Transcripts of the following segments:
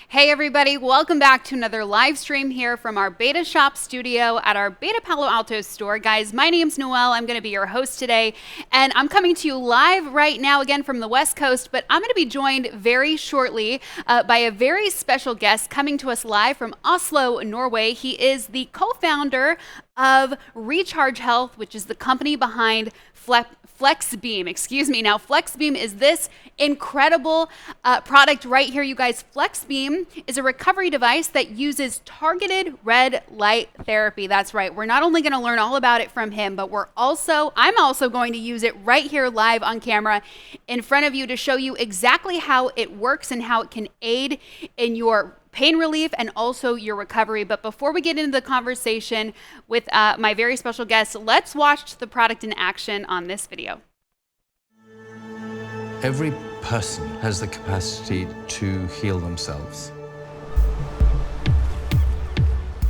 Hey everybody, welcome back to another live stream here from our Beta Shop studio at our Beta Palo Alto store. Guys, my name's Noelle. I'm going to be your host today, and I'm coming to you live right now again from the West Coast, but I'm going to be joined very shortly by a very special guest coming to us live from Oslo, Norway. He is the co-founder of Recharge Health, which is the company behind FlexBeam. Now, FlexBeam is this incredible product right here, you guys. FlexBeam is a recovery device that uses targeted red light therapy. That's right. We're not only going to learn all about it from him, but I'm also going to use it right here live on camera in front of you to show you exactly how it works and how it can aid in your pain relief and also your recovery. But before we get into the conversation with my very special guest, let's watch the product in action on this video. Every person has the capacity to heal themselves.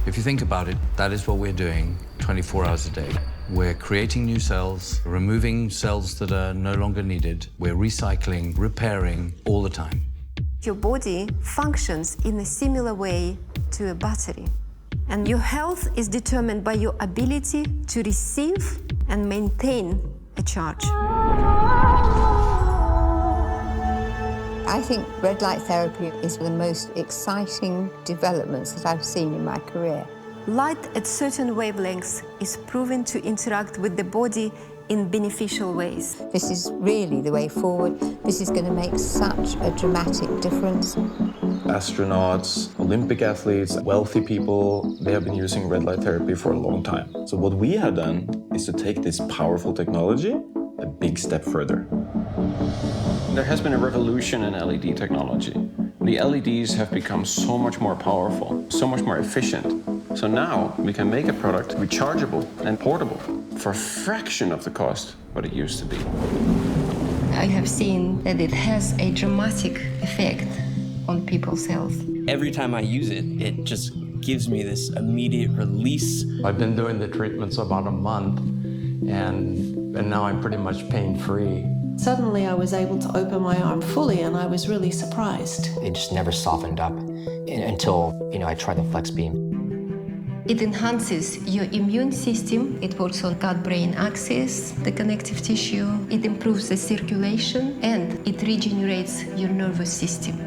If you think about it, that is what we're doing 24 hours a day. We're creating new cells, removing cells that are no longer needed. We're recycling, repairing all the time. Your body functions in a similar way to a battery. And your health is determined by your ability to receive and maintain a charge. I think red light therapy is the most exciting developments that I've seen in my career. Light at certain wavelengths is proven to interact with the body in beneficial ways. This is really the way forward. This is going to make such a dramatic difference. Astronauts, Olympic athletes, wealthy people, they have been using red light therapy for a long time. So what we have done is to take this powerful technology a big step further. There has been a revolution in LED technology. The LEDs have become so much more powerful, so much more efficient. So now we can make a product rechargeable and portable for a fraction of the cost what it used to be. I have seen that it has a dramatic effect on people's health. Every time I use it, it just gives me this immediate release. I've been doing the treatments about a month, and now I'm pretty much pain-free. Suddenly I was able to open my arm fully, and I was really surprised. It just never softened up until, I tried the FlexBeam. It enhances your immune system. It works on gut-brain axis, the connective tissue. It improves the circulation, and it regenerates your nervous system.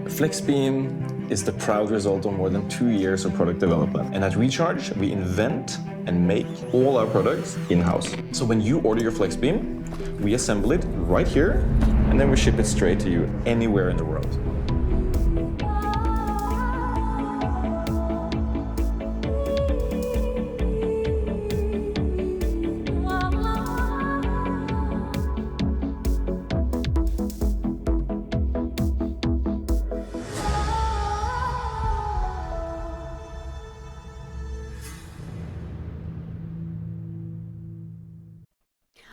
FlexBeam is the proud result of more than 2 years of product development. And at Recharge, we invent and make all our products in-house. So when you order your FlexBeam, we assemble it right here, and then we ship it straight to you anywhere in the world.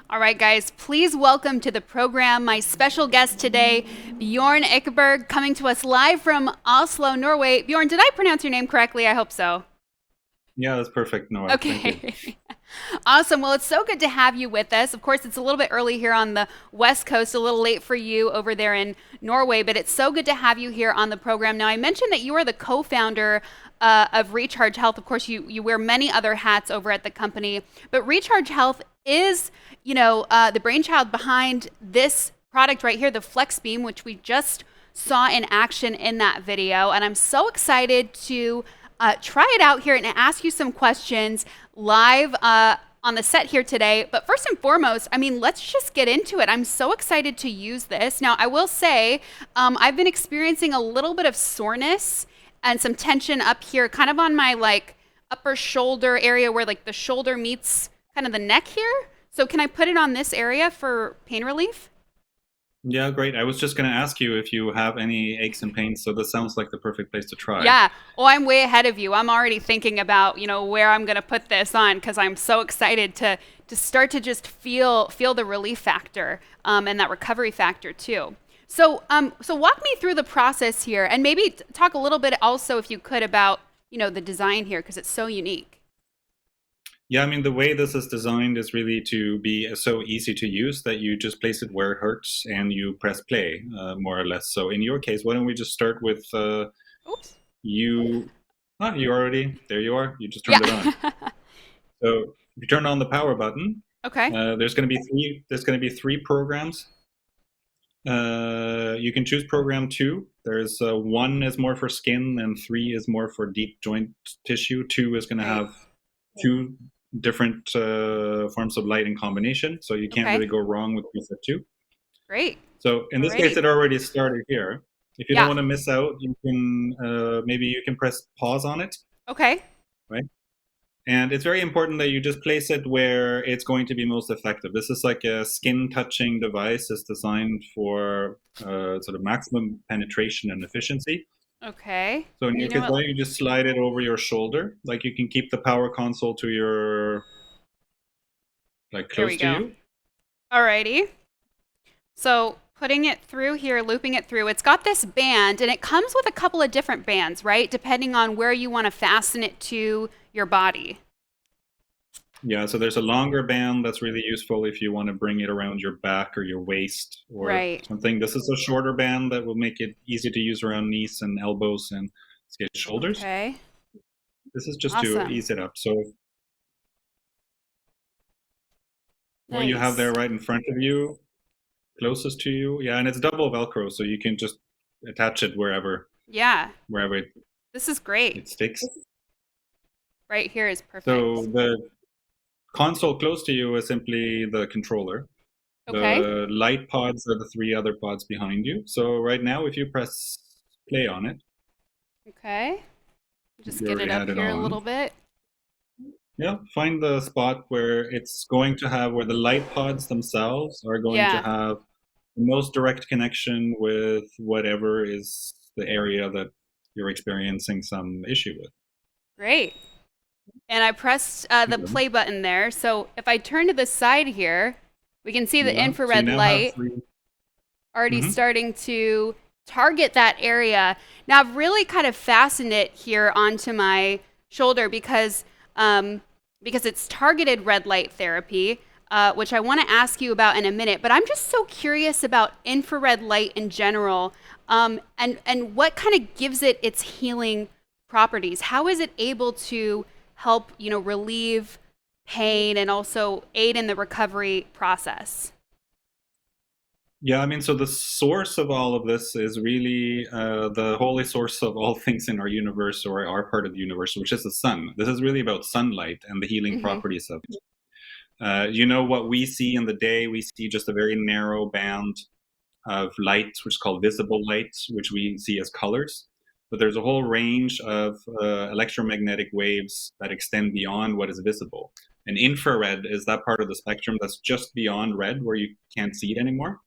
All right, guys, please welcome to the program my special guest today, Bjorn Ekeberg, coming to us live from Oslo, Norway. Bjorn, did I pronounce your name correctly? I hope so. Yeah, that's perfect, Noah. Okay. Awesome. Well, it's so good to have you with us. Of course, it's a little bit early here on the West Coast, a little late for you over there in Norway, but it's so good to have you here on the program. Now, I mentioned that you are the co-founder of Recharge Health. Of course, you wear many other hats over at the company, but Recharge Health is, the brainchild behind this product right here, the FlexBeam, which we just saw in action in that video. And I'm so excited to try it out here and ask you some questions live on the set here today. But first and foremost, let's just get into it. I'm so excited to use this. Now, I will say, I've been experiencing a little bit of soreness and some tension up here, kind of on my upper shoulder area where the shoulder meets kind of the neck here. So can I put it on this area for pain relief? Yeah, great. I was just going to ask you if you have any aches and pains, so this sounds like the perfect place to try. Yeah. Well, I'm way ahead of you. I'm already thinking about, where I'm going to put this on because I'm so excited to start to just feel the relief factor and that recovery factor too. So walk me through the process here and maybe talk a little bit also, if you could, about, the design here because it's so unique. Yeah, I mean, the way this is designed is really to be so easy to use that you just place it where it hurts and you press play, more or less. So in your case, why don't we just start with Oops. you? Oh, you already, there you are. You just Yeah. turned it on. So if you turn on the power button, Okay. there's going to be three programs. You can choose program 2. There's 1 is more for skin and 3 is more for deep joint tissue. 2 is going to have 2 different forms of light in combination, so you can't Okay. really go wrong with preset 2. Great. So in this Alrighty. case, it already started here. If you Yeah. don't want to miss out, you can maybe you can press pause on it. Okay. Right. And it's very important that you just place it where it's going to be most effective. This is like a skin touching device. It's designed for sort of maximum penetration and efficiency. Okay. So in You your know case, what? you just slide it over your shoulder. Like you can keep the power console to your, like There we close to go. you. Alrighty. So putting it through here, looping it through, it's got this band and it comes with a couple of different bands, right? Depending on where you want to fasten it to your body. Yeah, so there's a longer band that's really useful if you want to bring it around your back or your waist or Right. something. This is a shorter band that will make it easy to use around knees and elbows and shoulders. Okay. This is just to Awesome. ease it up. So what you have Nice. there right in front of you, closest to you, yeah, and it's double Velcro, so you can just attach it wherever Yeah. it This is great. sticks. Right here is perfect. So the console close to you is simply the controller. Okay. The light pods are the 3 other pods behind you. So right now, if you press play on it, Okay. Just you get already it up had it here a on. little bit. Yeah, find the spot where it's going to have, where the light pods themselves are going to Yeah. have the most direct connection with whatever is the area that you're experiencing some issue with. Great. And I pressed the play button there. So if I turn to the side here, we can see the Yeah, so you infrared now have light 3. already Mhm. starting to target that area. Now I've really kind of fastened it here onto my shoulder because it's targeted red light therapy, which I want to ask you about in a minute. But I'm just so curious about infrared light in general, and what kind of gives it its healing properties. How is it able to help, relieve pain and also aid in the recovery process? Yeah, I mean, so the source of all of this is really the holy source of all things in our universe or our part of the universe, which is the sun. This is really about sunlight and the healing properties of it. What we see in the day, we see just a very narrow band of light, which is called visible light, which we see as colors. But there's a whole range of electromagnetic waves that extend beyond what is visible. And infrared is that part of the spectrum that's just beyond red, where you can't see it anymore.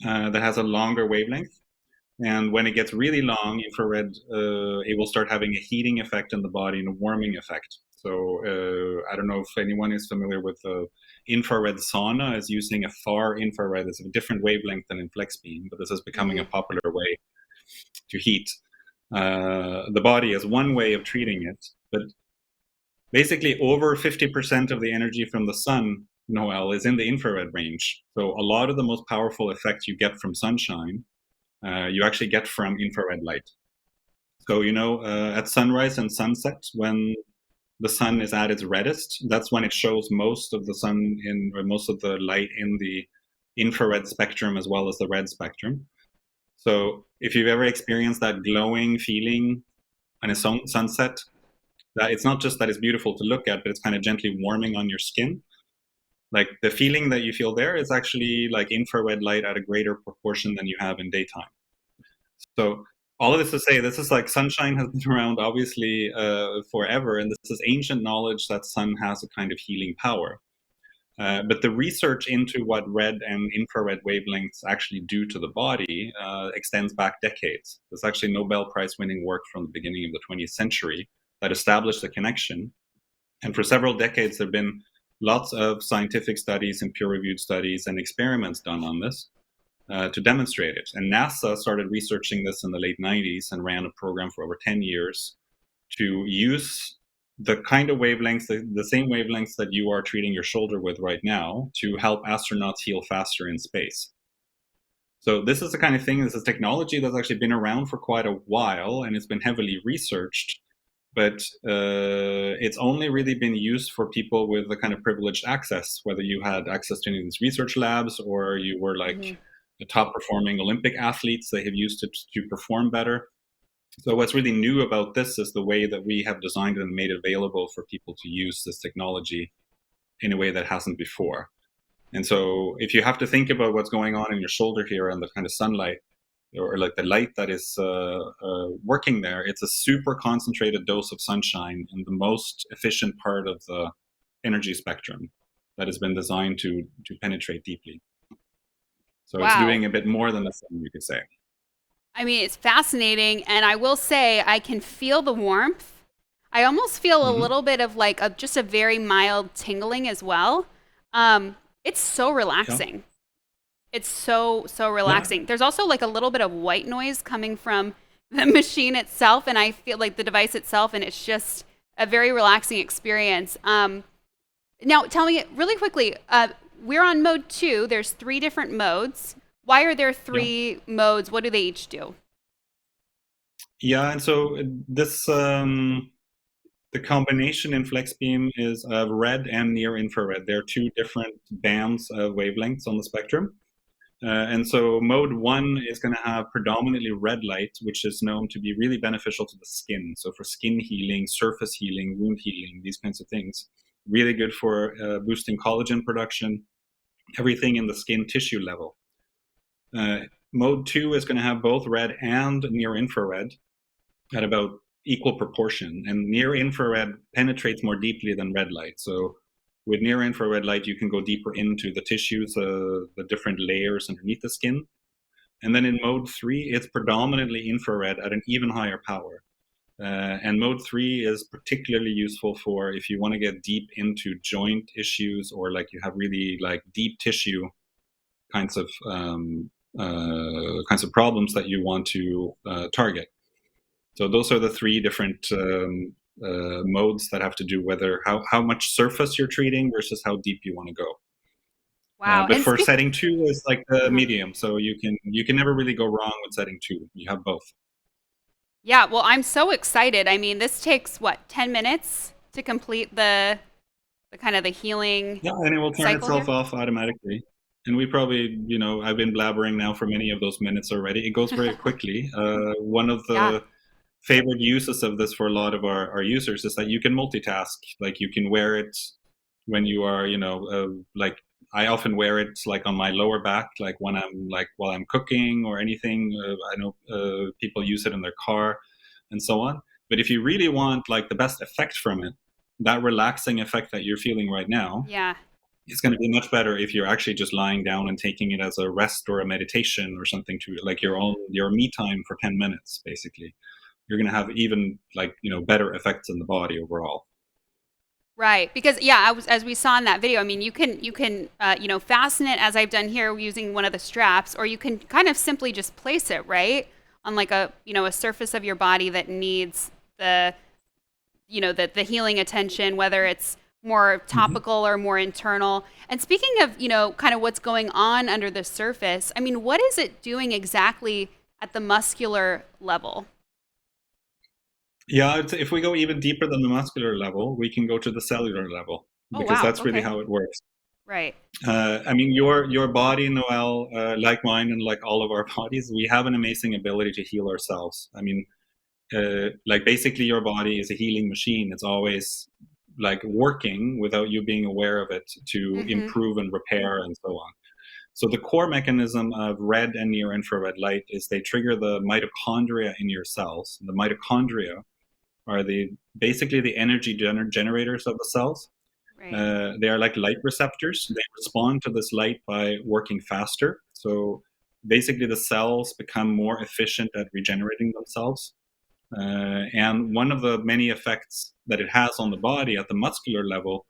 That has a longer wavelength. And when it gets really long, infrared, it will start having a heating effect in the body and a warming effect. So I don't know if anyone is familiar with infrared sauna is using a far infrared. It's a different wavelength than in FlexBeam, but this is becoming a popular way to heat the body as one way of treating it. But basically, over 50% of the energy from the sun, Noel, is in the infrared range. So a lot of the most powerful effects you get from sunshine, you actually get from infrared light. So, at sunrise and sunset, when the sun is at its reddest, that's when it shows most of the sun or most of the light in the infrared spectrum as well as the red spectrum. So if you've ever experienced that glowing feeling on a sunset, that it's not just that it's beautiful to look at, but it's kind of gently warming on your skin. Like the feeling that you feel there is actually like infrared light at a greater proportion than you have in daytime. So all of this to say, this is like sunshine has been around obviously forever, and this is ancient knowledge that sun has a kind of healing power. But the research into what red and infrared wavelengths actually do to the body extends back decades. There's actually Nobel Prize winning work from the beginning of the 20th century that established the connection. And for several decades, there have been lots of scientific studies and peer-reviewed studies and experiments done on this to demonstrate it. And NASA started researching this in the late 90s and ran a program for over 10 years to use the kind of wavelengths, the same wavelengths that you are treating your shoulder with right now, to help astronauts heal faster in space. So this is the kind of thing, this is technology that's actually been around for quite a while, and it's been heavily researched, but it's only really been used for people with the kind of privileged access, whether you had access to any of these research labs or you were like the top performing Olympic athletes. They have used it to perform better. So what's really new about this is the way that we have designed it and made it available for people to use this technology in a way that hasn't before. And so if you have to think about what's going on in your shoulder here and the kind of sunlight or like the light that is working there, it's a super concentrated dose of sunshine in the most efficient part of the energy spectrum that has been designed to penetrate deeply. So It's doing a bit more than the sun, you could say. I mean, it's fascinating, and I will say I can feel the warmth. I almost feel a little bit of like just a very mild tingling as well. It's so relaxing. Yeah. It's so relaxing. Yeah. There's also like a little bit of white noise coming from the machine itself, and I feel like the device itself, and it's just a very relaxing experience. Now, tell me really quickly, we're on mode 2. There's 3 different modes. Why are there 3 modes? What do they each do? Yeah, and so this the combination in FlexBeam is red and near infrared. There are 2 different bands of wavelengths on the spectrum. And so mode 1 is going to have predominantly red light, which is known to be really beneficial to the skin. So for skin healing, surface healing, wound healing, these kinds of things. Really good for boosting collagen production, everything in the skin tissue level. Mode 2 is going to have both red and near infrared at about equal proportion, and near infrared penetrates more deeply than red light. So with near infrared light, you can go deeper into the tissues, the different layers underneath the skin. And then in mode 3, it's predominantly infrared at an even higher power. And mode 3 is particularly useful for if you want to get deep into joint issues, or like you have really like deep tissue kinds of problems that you want to target. So those are the 3 different modes that have to do whether how much surface you're treating versus how deep you want to go. Wow! But for setting 2 is like the medium, so you can never really go wrong with setting 2. You have both. Yeah, well, I'm so excited. I mean, this takes what, 10 minutes to complete the kind of the healing. Yeah, and it will turn itself off automatically. And we probably, I've been blabbering now for many of those minutes already. It goes very quickly. One of the favorite uses of this for a lot of our users is that you can multitask. Like you can wear it when you are, like I often wear it like on my lower back, like when I'm like while I'm cooking or anything. I know people use it in their car and so on. But if you really want like the best effect from it, that relaxing effect that you're feeling right now, it's going to be much better if you're actually just lying down and taking it as a rest or a meditation or something, to like your me time for 10 minutes, basically. You're going to have even like, better effects in the body overall. Right, because as we saw in that video, I mean, you can fasten it as I've done here using one of the straps, or you can kind of simply just place it right on like a surface of your body that needs the the healing attention, whether it's more topical or more internal. And speaking of kind of what's going on under the surface, I mean, what is it doing exactly at the muscular level? Yeah, if we go even deeper than the muscular level, we can go to the cellular level, because that's really how it works. Right. I mean, your body, Noelle, like mine and like all of our bodies, we have an amazing ability to heal ourselves. I mean, like basically your body is a healing machine. It's always like working without you being aware of it to improve and repair and so on. So the core mechanism of red and near infrared light is they trigger the mitochondria in your cells. The mitochondria are basically the energy generators of the cells. Right. They are like light receptors. They respond to this light by working faster. So basically the cells become more efficient at regenerating themselves. And one of the many effects that it has on the body at the muscular level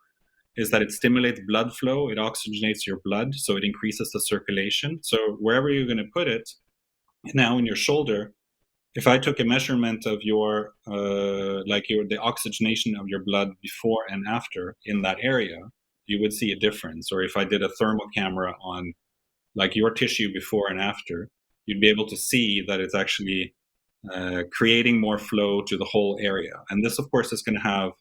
is that it stimulates blood flow. It oxygenates your blood, so it increases the circulation. So wherever you're going to put it, now in your shoulder, if I took a measurement of your the oxygenation of your blood before and after in that area, you would see a difference. Or if I did a thermal camera on like your tissue before and after, you'd be able to see that it's actually creating more flow to the whole area. And this, of course, is going to have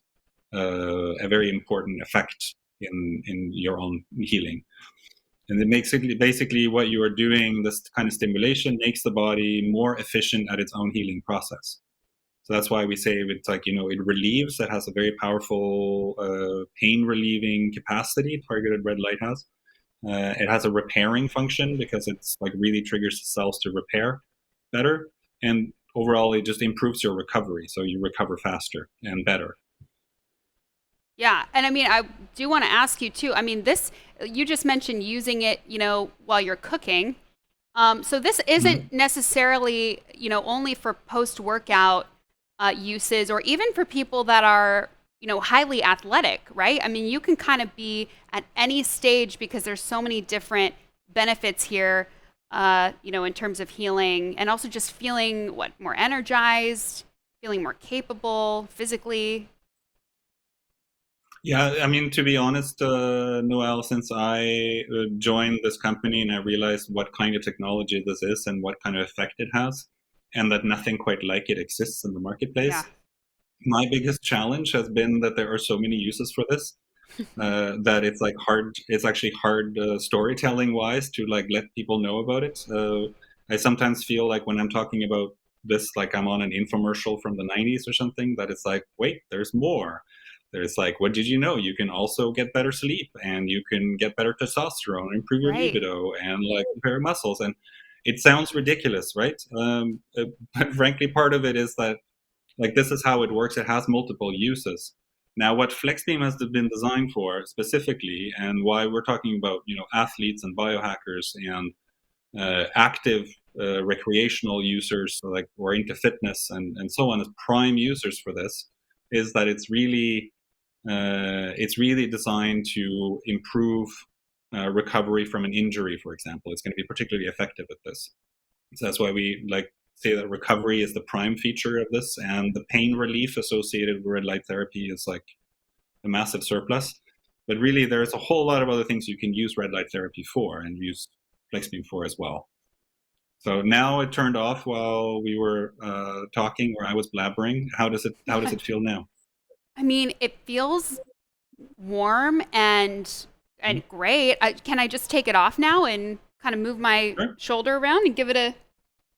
a very important effect in your own healing. And it makes it basically what you are doing, this kind of stimulation makes the body more efficient at its own healing process. So that's why we say it's like, you know, it relieves, it has a very powerful pain relieving capacity, targeted red light has. It has a repairing function because it's like really triggers the cells to repair better. And overall, it just improves your recovery. So you recover faster and better. Yeah. And I mean, I do want to ask you too. I mean, this, you just mentioned using it, you know, while you're cooking. So this isn't necessarily, you know, only for post-workout uses or even for people that are, you know, highly athletic, right? I mean, you can kind of be at any stage because there's so many different benefits here, you know, in terms of healing and also just feeling more energized, feeling more capable physically. Yeah, I mean, to be honest, Noel, since I joined this company and I realized what kind of technology this is and what kind of effect it has, and that nothing quite like it exists in the marketplace, my biggest challenge has been that there are so many uses for this that it's like hard. It's actually hard storytelling wise to like let people know about it. I sometimes feel like when I'm talking about this, like I'm on an infomercial from the 90s or something, that it's like, wait, there's more. There's like, what did you know? You can also get better sleep and you can get better testosterone, improve your Right. libido, and like repair muscles. And it sounds ridiculous, right? But frankly, part of it is that like this is how it works. It has multiple uses. Now, what FlexBeam has been designed for specifically, and why we're talking about, you know, athletes and biohackers and active recreational users, so like or into fitness and so on, as prime users for this, is that it's really designed to improve recovery from an injury, for example. It's going to be particularly effective at this. So that's why we like say that recovery is the prime feature of this, and the pain relief associated with red light therapy is like a massive surplus. But really, there's a whole lot of other things you can use red light therapy for and use FlexBeam for as well. So now it turned off while we were talking, or I was blabbering. How does it feel now? I mean, it feels warm and great. Can I just take it off now and kind of move my shoulder around and give it a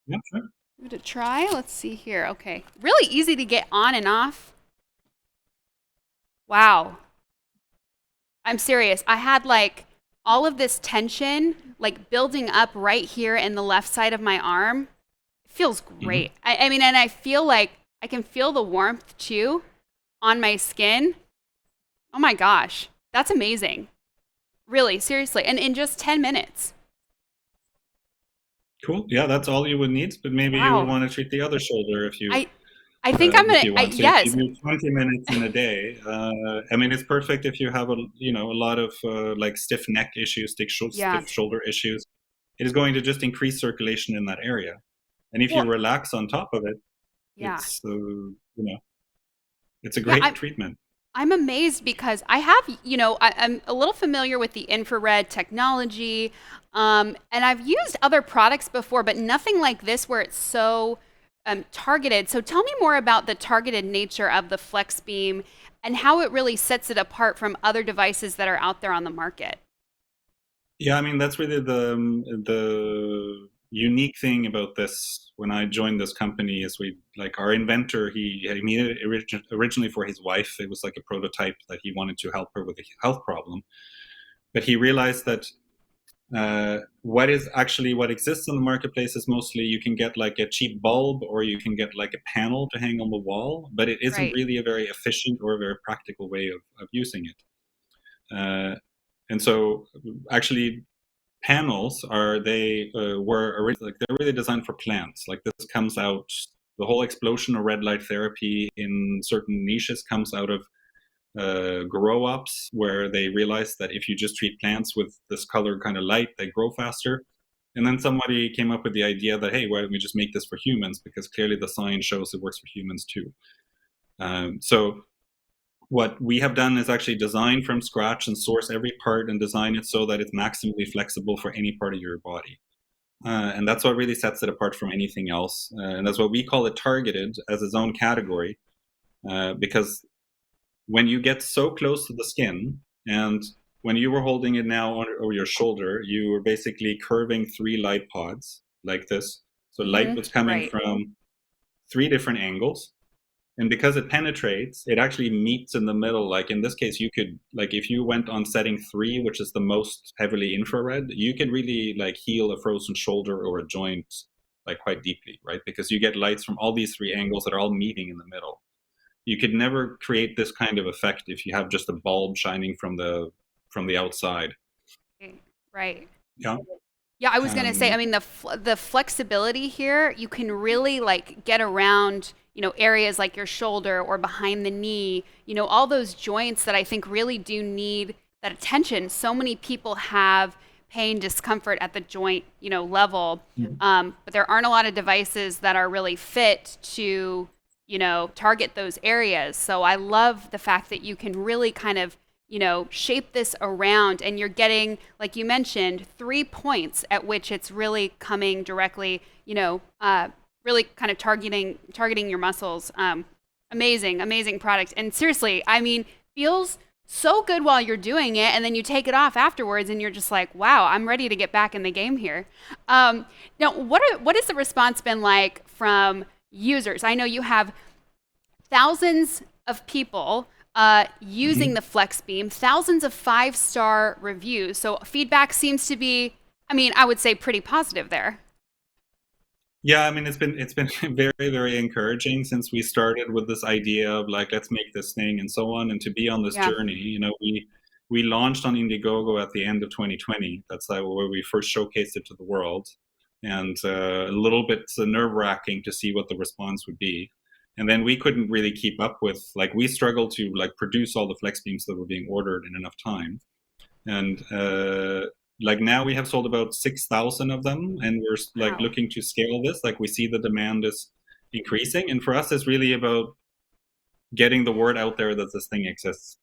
sure. Give it a try? Let's see here. Okay. Really easy to get on and off. Wow. I'm serious. I had like all of this tension like building up right here in the left side of my arm. It feels great. I mean, and I feel like I can feel the warmth too on my skin. Oh my gosh. That's amazing. Really, seriously. And in just 10 minutes. Cool. Yeah, that's all you would need. But maybe you would want to treat the other shoulder if you. I think I'm gonna. Yes. If you do 20 minutes in a day. I mean, it's perfect if you have a lot of like stiff neck issues, stiff shoulder issues. It is going to just increase circulation in that area, and if you relax on top of it, it's it's a great treatment. I'm amazed because I have, I'm a little familiar with the infrared technology, and I've used other products before, but nothing like this where it's so targeted. So tell me more about the targeted nature of the FlexBeam and how it really sets it apart from other devices that are out there on the market. Yeah, I mean, that's really the unique thing about this. When I joined this company, is our inventor, he made it originally for his wife. It was like a prototype that he wanted to help her with a health problem. But he realized that what exists in the marketplace is mostly you can get like a cheap bulb or you can get like a panel to hang on the wall, but it isn't really a very efficient or a very practical way of using it. And so actually panels they're really designed for plants. Like this comes out, the whole explosion of red light therapy in certain niches comes out of grow ups, where they realize that if you just treat plants with this color kind of light, they grow faster. And then somebody came up with the idea that, hey, why don't we just make this for humans? Because clearly the science shows it works for humans too. So what we have done is actually design from scratch and source every part and design it so that it's maximally flexible for any part of your body. And that's what really sets it apart from anything else. And that's what we call it targeted as its own category. Because when you get so close to the skin, and when you were holding it now over your shoulder, you were basically curving 3 light pods like this. So light was coming from 3 different angles. And because it penetrates, it actually meets in the middle. Like in this case, you could, like if you went on setting 3, which is the most heavily infrared, you could really like heal a frozen shoulder or a joint like quite deeply, right? Because you get lights from all these 3 angles that are all meeting in the middle. You could never create this kind of effect if you have just a bulb shining from the outside. Right. Yeah. Yeah, I was gonna say, I mean, the flexibility here, you can really like get around, areas like your shoulder or behind the knee, all those joints that I think really do need that attention. So many people have pain, discomfort at the joint, level, but there aren't a lot of devices that are really fit to, target those areas. So I love the fact that you can really kind of shape this around, and you're getting, like you mentioned, 3 points at which it's really coming directly, really kind of targeting your muscles. Amazing product. And seriously, I mean, feels so good while you're doing it, and then you take it off afterwards, and you're just like, wow, I'm ready to get back in the game here. Now, what has the response been like from users? I know you have thousands of people using the FlexBeam, thousands of 5-star reviews. So feedback seems to be, I mean, I would say pretty positive there. Yeah, I mean, it's been very, very encouraging since we started with this idea of like, let's make this thing and so on, and to be on this journey. We launched on Indiegogo at the end of 2020. That's where we first showcased it to the world, and a little bit nerve-wracking to see what the response would be. And then we couldn't really keep up with, like, we struggled to like produce all the FlexBeams that were being ordered in enough time. And like now we have sold about 6,000 of them, and we're like looking to scale this. Like we see the demand is increasing, and for us, it's really about getting the word out there that this thing exists.